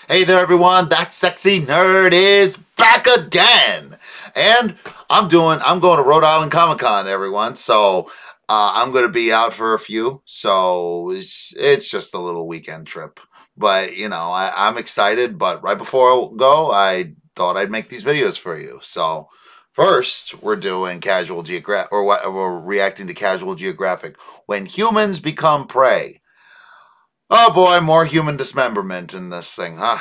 Hey there everyone, that sexy nerd is back again. And I'm going to Rhode Island Comic Con, everyone. So I'm going to be out for a few. So it's just a little weekend trip. But, you know, I'm excited. But right before I go, I thought I'd make these videos for you. So first, we're doing Casual Geographic, or what we're reacting to Casual Geographic. When humans become prey. Oh boy, more human dismemberment in this thing, huh?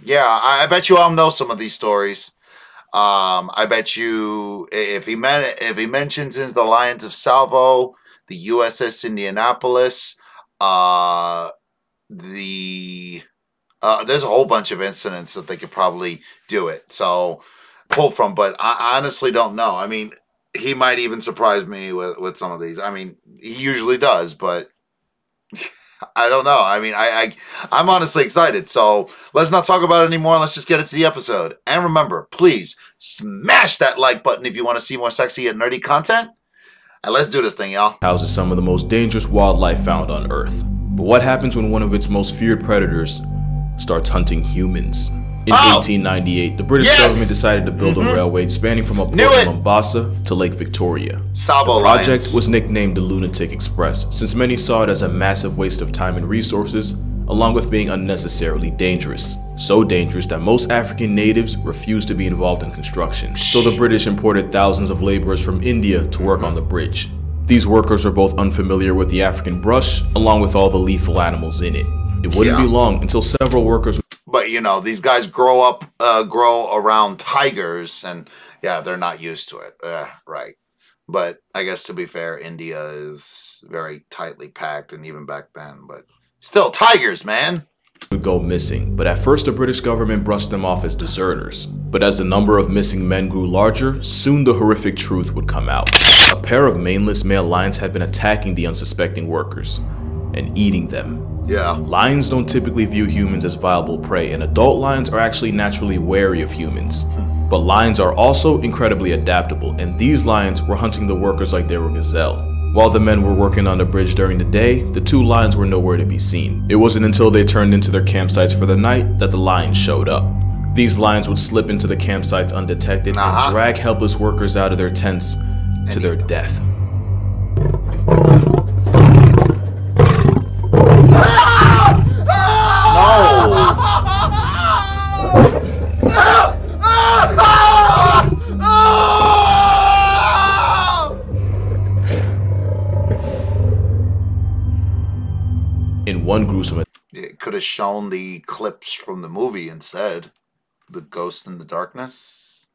Yeah, I bet you all know some of these stories. I bet you if he mentions the Alliance of Salvo, the USS Indianapolis, there's a whole bunch of incidents that they could probably do it. So pull from, but I honestly don't know. I mean, he might even surprise me with some of these. I mean, he usually does, but I don't know. I mean, I'm honestly excited. So let's not talk about it anymore. Let's just get into the episode. And remember, please smash that like button if you want to see more sexy and nerdy content. And let's do this thing, y'all. Houses some of the most dangerous wildlife found on Earth. But what happens when one of its most feared predators starts hunting humans? In 1898, the British government decided to build a railway spanning from a port in Mombasa to Lake Victoria. The project was nicknamed the Lunatic Express, since many saw it as a massive waste of time and resources, along with being unnecessarily dangerous. So dangerous that most African natives refused to be involved in construction. So the British imported thousands of laborers from India to work on the bridge. These workers were both unfamiliar with the African brush, along with all the lethal animals in it. It wouldn't be long until several workers... But, you know, these guys grow around tigers, and, yeah, they're not used to it. Right. But I guess, to be fair, India is very tightly packed, and even back then. But still, tigers, man! Would go missing, but at first the British government brushed them off as deserters. But as the number of missing men grew larger, soon the horrific truth would come out. A pair of maneless male lions had been attacking the unsuspecting workers and eating them. Yeah. Lions don't typically view humans as viable prey, and adult lions are actually naturally wary of humans. But lions are also incredibly adaptable, and these lions were hunting the workers like they were gazelle. While the men were working on the bridge during the day, the two lions were nowhere to be seen. It wasn't until they turned into their campsites for the night that the lions showed up. These lions would slip into the campsites undetected and drag helpless workers out of their tents to their death. In one gruesome... It could have shown the clips from the movie instead. The Ghost in the Darkness.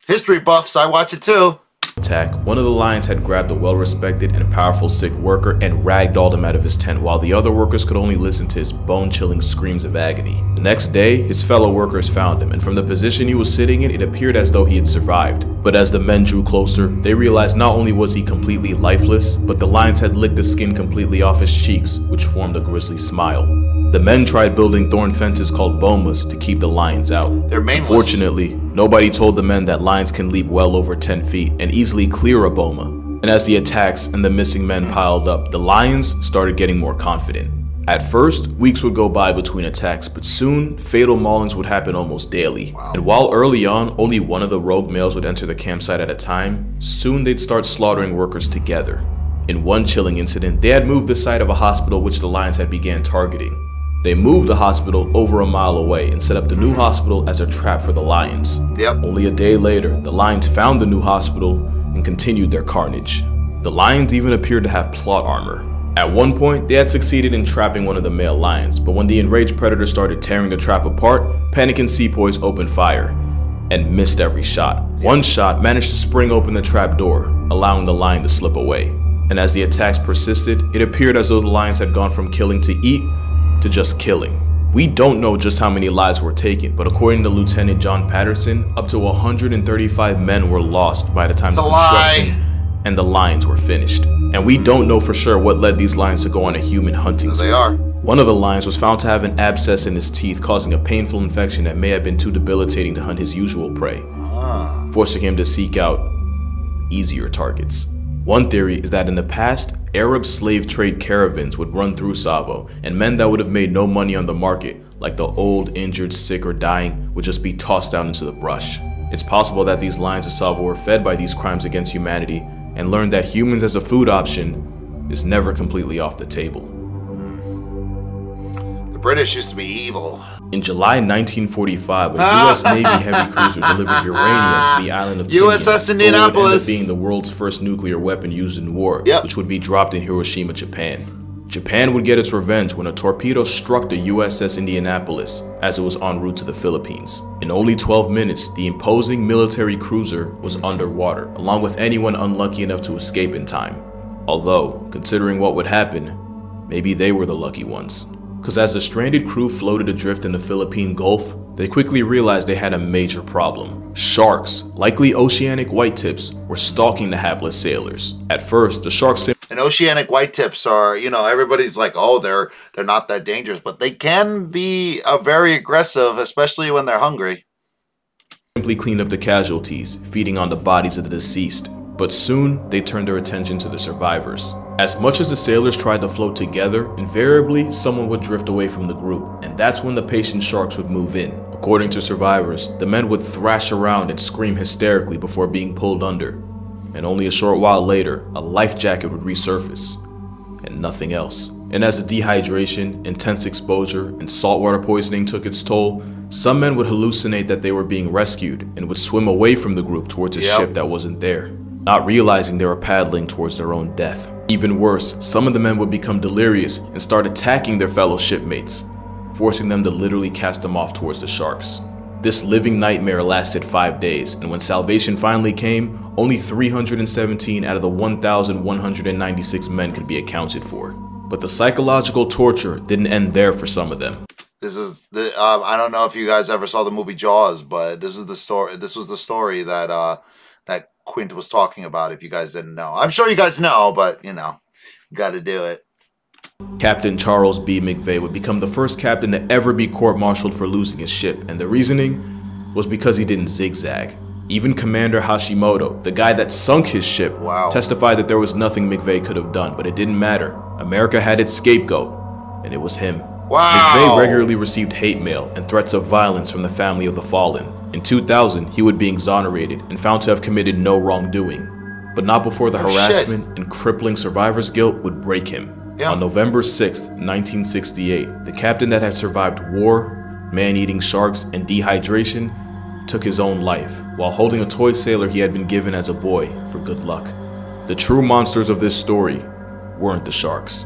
History buffs, I watch it too. Attack, one of the lions had grabbed a well-respected and powerful sick worker and ragdolled him out of his tent, while the other workers could only listen to his bone-chilling screams of agony. The next day, his fellow workers found him, and from the position he was sitting in, it appeared as though he had survived. But as the men drew closer, they realized not only was he completely lifeless, but the lions had licked the skin completely off his cheeks, which formed a grisly smile. The men tried building thorn fences called bomas to keep the lions out. They're manless. Fortunately, nobody told the men that lions can leap well over 10 feet and easily clear a boma. And as the attacks and the missing men piled up, the lions started getting more confident. At first, weeks would go by between attacks, but soon, fatal maulings would happen almost daily. And while early on, only one of the rogue males would enter the campsite at a time, soon they'd start slaughtering workers together. In one chilling incident, they had moved the site of a hospital which the lions had began targeting. They moved the hospital over a mile away and set up the new hospital as a trap for the lions. Only a day later, the lions found the new hospital and continued their carnage. The lions even appeared to have plot armor. At one point, they had succeeded in trapping one of the male lions, but when the enraged predator started tearing the trap apart, panicking sepoys opened fire and missed every shot. One shot managed to spring open the trap door, allowing the lion to slip away. And as the attacks persisted, it appeared as though the lions had gone from killing to eat to just killing. We don't know just how many lives were taken, but according to Lieutenant John Patterson, up to 135 men were lost by the time the construction and the lions were finished. And we don't know for sure what led these lions to go on a human hunting spree. One of the lions was found to have an abscess in his teeth, causing a painful infection that may have been too debilitating to hunt his usual prey, forcing him to seek out easier targets. One theory is that in the past, Arab slave trade caravans would run through Tsavo, and men that would have made no money on the market, like the old, injured, sick, or dying, would just be tossed out into the brush. It's possible that these lions of Tsavo were fed by these crimes against humanity and learned that humans as a food option is never completely off the table. The British used to be evil. In July 1945, a U.S. Navy heavy cruiser delivered uranium to the island of Tinian, USS Indianapolis, what would end up being the world's first nuclear weapon used in war, which would be dropped in Hiroshima, Japan. Japan would get its revenge when a torpedo struck the USS Indianapolis as it was en route to the Philippines. In only 12 minutes, the imposing military cruiser was underwater, along with anyone unlucky enough to escape in time. Although, considering what would happen, maybe they were the lucky ones. Because as the stranded crew floated adrift in the Philippine Gulf, they quickly realized they had a major problem. Sharks, likely oceanic whitetips, were stalking the hapless sailors. At first, the sharks and oceanic whitetips are, you know, everybody's like, oh, they're not that dangerous, but they can be very aggressive, especially when they're hungry. Simply cleaned up the casualties, feeding on the bodies of the deceased. But soon, they turned their attention to the survivors. As much as the sailors tried to float together, invariably someone would drift away from the group, and that's when the patient sharks would move in. According to survivors, the men would thrash around and scream hysterically before being pulled under. And only a short while later, a life jacket would resurface, and nothing else. And as the dehydration, intense exposure, and saltwater poisoning took its toll, some men would hallucinate that they were being rescued and would swim away from the group towards a ship that wasn't there, not realizing they were paddling towards their own death. Even worse, some of the men would become delirious and start attacking their fellow shipmates, forcing them to literally cast them off towards the sharks. This living nightmare lasted 5 days, and when salvation finally came, only 317 out of the 1,196 men could be accounted for. But the psychological torture didn't end there for some of them. This is the I don't know if you guys ever saw the movie Jaws, but this is the story. This was the story that that Quint was talking about. If you guys didn't know, I'm sure you guys know, but you know, got to do it. Captain Charles B. McVeigh would become the first captain to ever be court-martialed for losing his ship, and the reasoning was because he didn't zigzag. Even Commander Hashimoto, the guy that sunk his ship, testified that there was nothing McVeigh could have done, but it didn't matter. America had its scapegoat, and it was him. McVeigh regularly received hate mail and threats of violence from the family of the fallen. In 2000, he would be exonerated and found to have committed no wrongdoing, but not before the harassment and crippling survivor's guilt would break him. On November 6, 1968, the captain that had survived war, man-eating sharks, and dehydration took his own life while holding a toy sailor he had been given as a boy for good luck. The true monsters of this story weren't the sharks.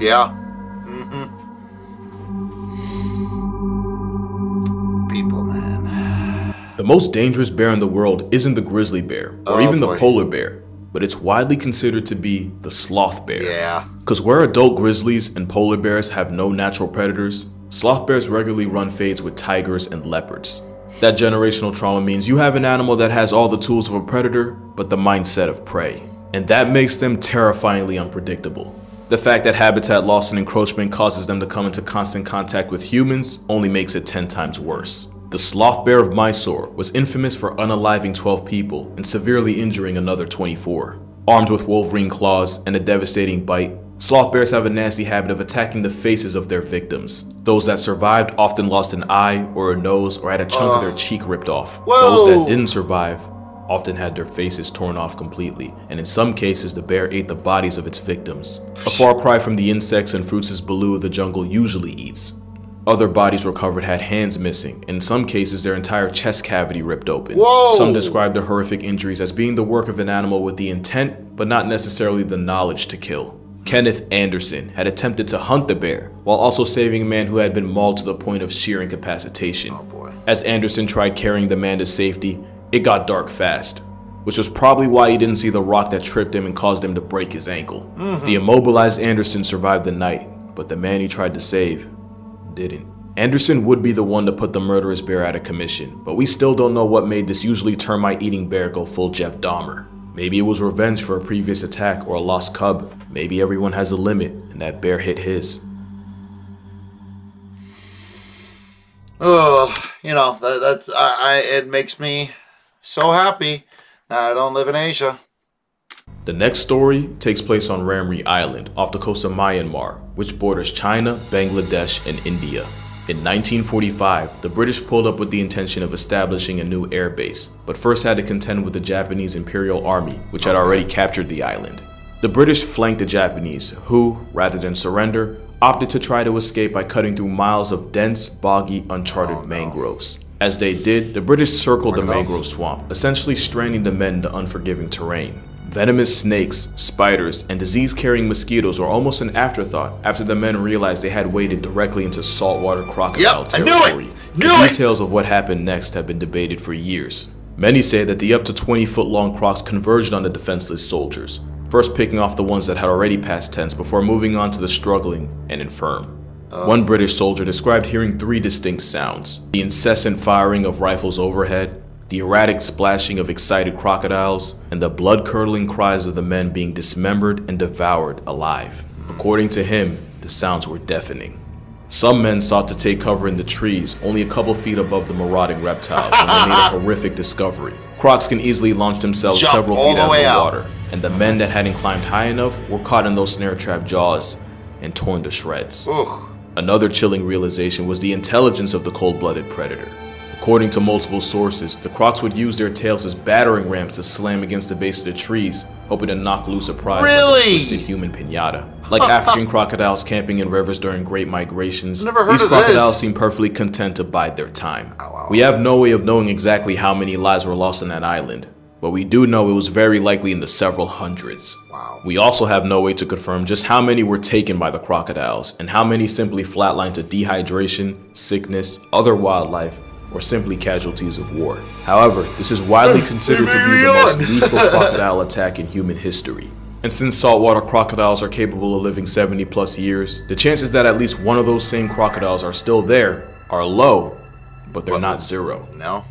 People, man. The most dangerous bear in the world isn't the grizzly bear or even the polar bear, but it's widely considered to be the sloth bear. Because where adult grizzlies and polar bears have no natural predators, sloth bears regularly run fades with tigers and leopards. That generational trauma means you have an animal that has all the tools of a predator, but the mindset of prey. And that makes them terrifyingly unpredictable. The fact that habitat loss and encroachment causes them to come into constant contact with humans only makes it 10 times worse. The sloth bear of Mysore was infamous for unaliving 12 people and severely injuring another 24. Armed with wolverine claws and a devastating bite, sloth bears have a nasty habit of attacking the faces of their victims. Those that survived often lost an eye or a nose or had a chunk of their cheek ripped off. Those that didn't survive often had their faces torn off completely, and in some cases the bear ate the bodies of its victims. A far cry from the insects and fruits Baloo of the jungle usually eats. Other bodies recovered had hands missing, and in some cases their entire chest cavity ripped open. Some described the horrific injuries as being the work of an animal with the intent, but not necessarily the knowledge to kill. Kenneth Anderson had attempted to hunt the bear, while also saving a man who had been mauled to the point of sheer incapacitation. As Anderson tried carrying the man to safety, it got dark fast, which was probably why he didn't see the rock that tripped him and caused him to break his ankle. The immobilized Anderson survived the night, but the man he tried to save didn't. Anderson would be the one to put the murderous bear out of commission, but we still don't know what made this usually termite-eating bear go full Jeff Dahmer. Maybe it was revenge for a previous attack or a lost cub. Maybe everyone has a limit, and that bear hit his. You know, it makes me so happy that I don't live in Asia. The next story takes place on Ramri Island off the coast of Myanmar, which borders China, Bangladesh, and India. In 1945, the British pulled up with the intention of establishing a new air base, but first had to contend with the Japanese Imperial Army, which had already captured the island. The British flanked the Japanese, who, rather than surrender, opted to try to escape by cutting through miles of dense, boggy, uncharted mangroves. As they did, the British circled the mangrove swamp, essentially stranding the men in the unforgiving terrain. Venomous snakes, spiders, and disease-carrying mosquitoes were almost an afterthought after the men realized they had waded directly into saltwater crocodile territory. The details of what happened next have been debated for years. Many say that the up to 20-foot-long crocs converged on the defenseless soldiers, first picking off the ones that had already passed tense before moving on to the struggling and infirm. One British soldier described hearing 3 distinct sounds: the incessant firing of rifles overhead, the erratic splashing of excited crocodiles, and the blood-curdling cries of the men being dismembered and devoured alive. According to him, the sounds were deafening. Some men sought to take cover in the trees, only a couple feet above the marauding reptiles, when they made a horrific discovery. Crocs can easily launch themselves several feet out of the water, and the men that hadn't climbed high enough were caught in those snare trap jaws and torn to shreds. Another chilling realization was the intelligence of the cold-blooded predator. According to multiple sources, the crocs would use their tails as battering rams to slam against the base of the trees, hoping to knock loose a prize like a twisted human piñata. Like African crocodiles camping in rivers during great migrations, these crocodiles seem perfectly content to bide their time. We have no way of knowing exactly how many lives were lost on that island, but we do know it was very likely in the several hundreds. We also have no way to confirm just how many were taken by the crocodiles, and how many simply flatlined to dehydration, sickness, other wildlife, or simply casualties of war. However, this is widely considered to be the most lethal crocodile attack in human history. And since saltwater crocodiles are capable of living 70+ years, the chances that at least one of those same crocodiles are still there are low, but they're not zero. No.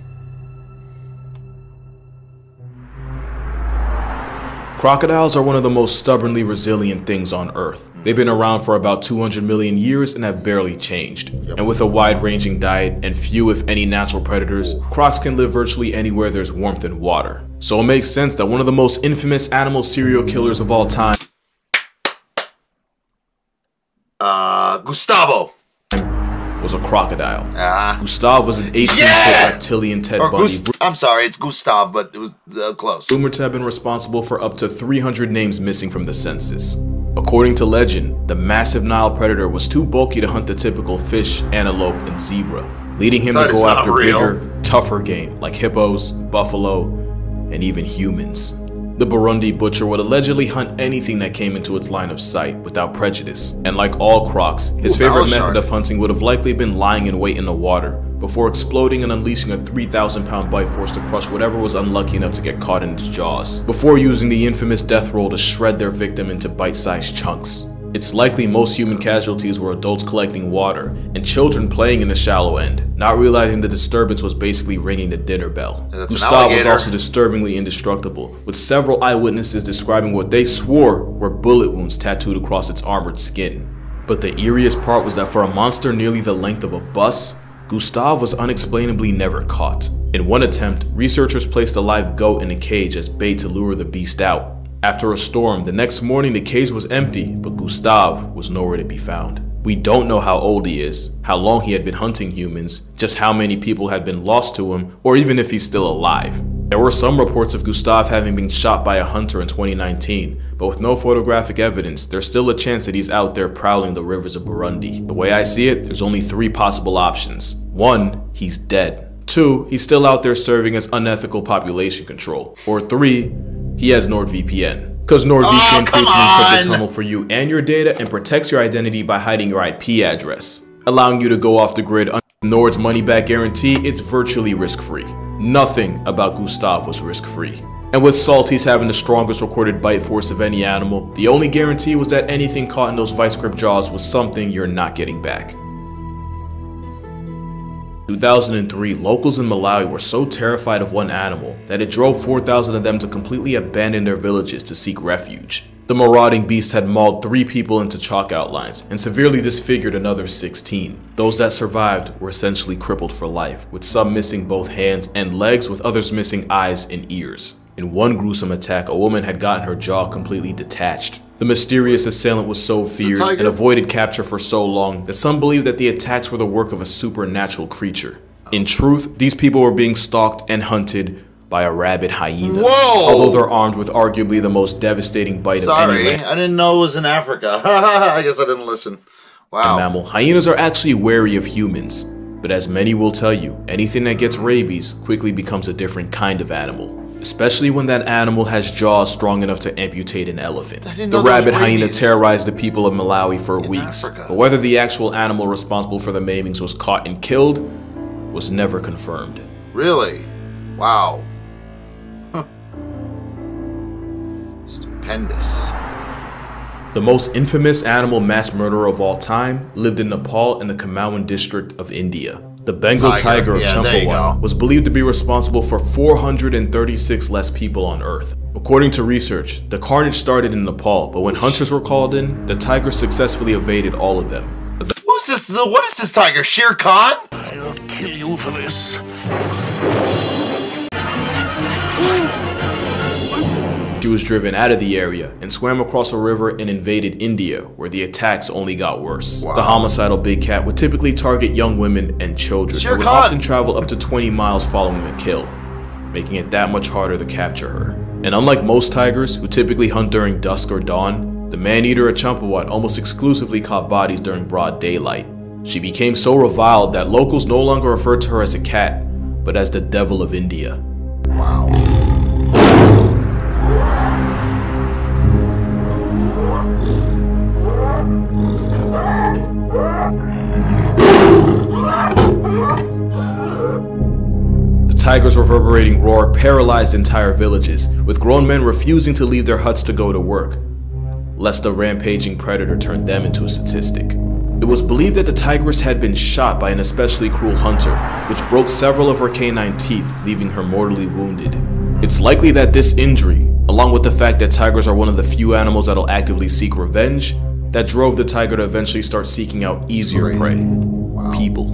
Crocodiles are one of the most stubbornly resilient things on Earth. They've been around for about 200 million years and have barely changed. And with a wide-ranging diet and few if any natural predators, crocs can live virtually anywhere there's warmth and water. So it makes sense that one of the most infamous animal serial killers of all time, Gustavo, was a crocodile. Gustav was an 18-foot reptilian Ted Bundy. I'm sorry, it's Gustav, but it was close. Rumored to have been responsible for up to 300 names missing from the census. According to legend, the massive Nile predator was too bulky to hunt the typical fish, antelope, and zebra, leading him to go after bigger, tougher game like hippos, buffalo, and even humans. The Burundi butcher would allegedly hunt anything that came into its line of sight without prejudice. And like all crocs, his favorite method of hunting would have likely been lying in wait in the water before exploding and unleashing a 3,000-pound bite force to crush whatever was unlucky enough to get caught in its jaws, before using the infamous death roll to shred their victim into bite-sized chunks. It's likely most human casualties were adults collecting water and children playing in the shallow end, not realizing the disturbance was basically ringing the dinner bell. Gustav was also disturbingly indestructible, with several eyewitnesses describing what they swore were bullet wounds tattooed across its armored skin. But the eeriest part was that for a monster nearly the length of a bus, Gustav was unexplainably never caught. In one attempt, researchers placed a live goat in a cage as bait to lure the beast out. After a storm, the next morning the cage was empty, but Gustav was nowhere to be found. We don't know how old he is, how long he had been hunting humans, just how many people had been lost to him, or even if he's still alive. There were some reports of Gustav having been shot by a hunter in 2019, but with no photographic evidence, there's still a chance that he's out there prowling the rivers of Burundi. The way I see it, there's only 3 possible options. 1, he's dead. 2, he's still out there serving as unethical population control. Or 3, he has NordVPN. Because NordVPN creates an encrypted tunnel for you and your data and protects your identity by hiding your IP address, allowing you to go off the grid under Nord's money-back guarantee. It's virtually risk-free. Nothing about Gustav was risk-free. And with Salties having the strongest recorded bite force of any animal, the only guarantee was that anything caught in those vice grip jaws was something you're not getting back. 2003, locals in Malawi were so terrified of one animal that it drove 4,000 of them to completely abandon their villages to seek refuge. The marauding beast had mauled 3 people into chalk outlines and severely disfigured another 16. Those that survived were essentially crippled for life, with some missing both hands and legs, with others missing eyes and ears. In one gruesome attack, a woman had gotten her jaw completely detached. The mysterious assailant was so feared and avoided capture for so long that some believed that the attacks were the work of a supernatural creature. In truth, these people were being stalked and hunted by a rabid hyena. Whoa! Although they're armed with arguably the most devastating bite of any Sorry, I didn't know it was in Africa. I guess I didn't listen. Wow. mammal. Hyenas are actually wary of humans, but as many will tell you, anything that gets rabies quickly becomes a different kind of animal. Especially when that animal has jaws strong enough to amputate an elephant. The rabid hyena terrorized the people of Malawi for weeks, but whether the actual animal responsible for the maimings was caught and killed was never confirmed. Really? Wow. Huh. Stupendous. The most infamous animal mass murderer of all time lived in Nepal in the Kumaon district of India. The Bengal tiger of Champawan was believed to be responsible for 436 less people on Earth. According to research, the carnage started in Nepal, but when hunters were called in, the tiger successfully evaded all of them. Who's this? What is this tiger? Shere Khan? I'll kill you for this. She was driven out of the area and swam across a river and invaded India, where the attacks only got worse. Wow. The homicidal big cat would typically target young women and children who would often travel up to 20 miles following the kill, making it that much harder to capture her. And unlike most tigers, who typically hunt during dusk or dawn, the man-eater at Champawat almost exclusively caught bodies during broad daylight. She became so reviled that locals no longer referred to her as a cat, but as the Devil of India. Wow. The tiger's reverberating roar paralyzed entire villages, with grown men refusing to leave their huts to go to work, lest the rampaging predator turn them into a statistic. It was believed that the tigress had been shot by an especially cruel hunter, which broke several of her canine teeth, leaving her mortally wounded. It's likely that this injury, along with the fact that tigers are one of the few animals that'll actively seek revenge, that drove the tiger to eventually start seeking out easier prey, people.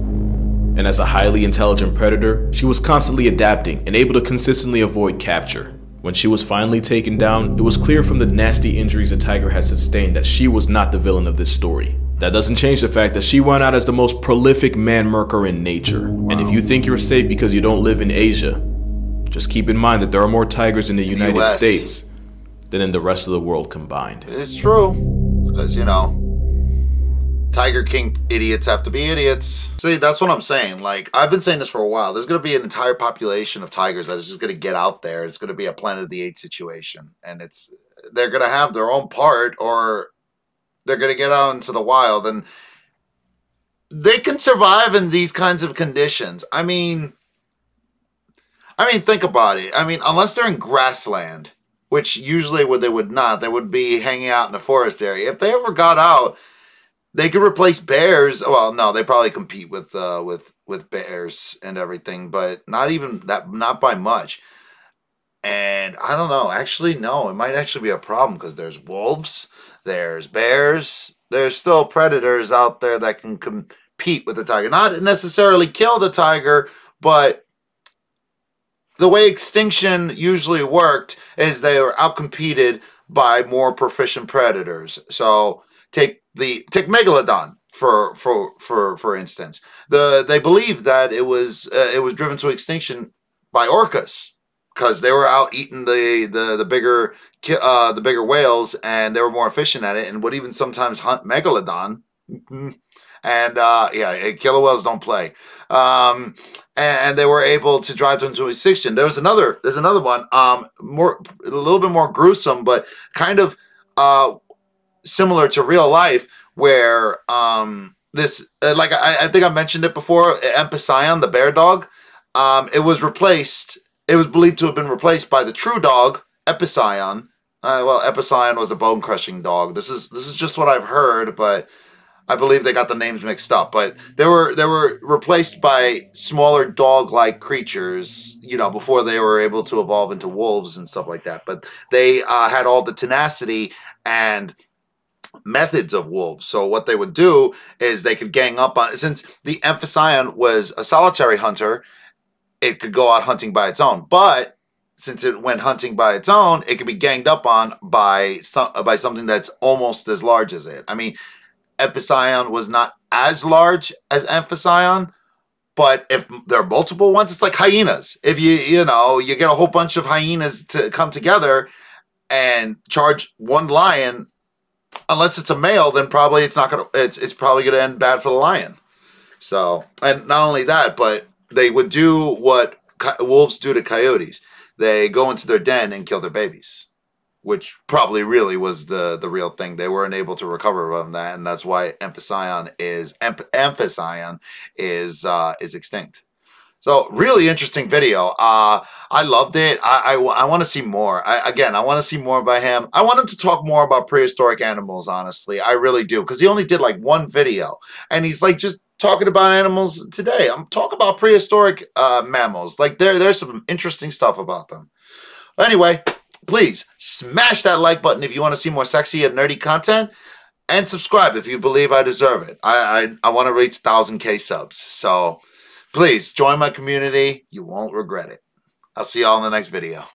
And as a highly intelligent predator, she was constantly adapting and able to consistently avoid capture. When she was finally taken down, it was clear from the nasty injuries the tiger had sustained that she was not the villain of this story. That doesn't change the fact that she went out as the most prolific man-murker in nature. And if you think you're safe because you don't live in Asia, just keep in mind that there are more tigers in the United States than in the rest of the world combined. It's true, because, you know, Tiger King idiots have to be idiots. See, that's what I'm saying. Like, I've been saying this for a while. There's going to be an entire population of tigers that is just going to get out there. It's going to be a Planet of the Apes situation. And they're going to have their own part, or they're going to get out into the wild. And they can survive in these kinds of conditions. I mean, think about it. I mean, unless they're in grassland, which usually they would not. They would be hanging out in the forest area. If they ever got out, they could replace bears. Well, no, they probably compete with bears and everything, but not by much. And I don't know. Actually, no, it might actually be a problem because there's wolves, there's bears, there's still predators out there that can compete with the tiger. Not necessarily kill the tiger, but the way extinction usually worked is they were outcompeted by more proficient predators. So take Megalodon for instance. They believe that it was driven to extinction by orcas because they were out eating the bigger whales, and they were more efficient at it, and would even sometimes hunt Megalodon. And yeah, killer whales don't play. And they were able to drive them to extinction. There's another one, a little bit more gruesome, but kind of similar to real life, where this like I think I mentioned it before, Empicyon, the bear dog, it was believed to have been replaced by the true dog, Epicyon. Well, Epicyon was a bone crushing dog. This is just what I've heard, but I believe they got the names mixed up. But they were replaced by smaller dog-like creatures, you know, before they were able to evolve into wolves and stuff like that. But they had all the tenacity and methods of wolves. So what they would do is they could gang up on, since the Empicyon was a solitary hunter, it could go out hunting by its own. But since it went hunting by its own, it could be ganged up on by something that's almost as large as it. I mean, Epicyon was not as large as Amphision, but if there are multiple ones, it's like hyenas. If you get a whole bunch of hyenas to come together and charge one lion, unless it's a male, then probably it's probably gonna end bad for the lion. So, and not only that, but they would do what wolves do to coyotes. They go into their den and kill their babies, which probably really was the real thing. They weren't able to recover from that, and that's why Amphision is extinct. So, really interesting video. I loved it. I want to see more. I want to see more by him. I want him to talk more about prehistoric animals, honestly. I really do, because he only did like one video, and he's like just talking about animals today. I'm talking about prehistoric mammals. Like there's some interesting stuff about them. Anyway, please smash that like button if you want to see more sexy and nerdy content, and subscribe if you believe I deserve it. I want to reach 1,000K subs. So please join my community. You won't regret it. I'll see y'all in the next video.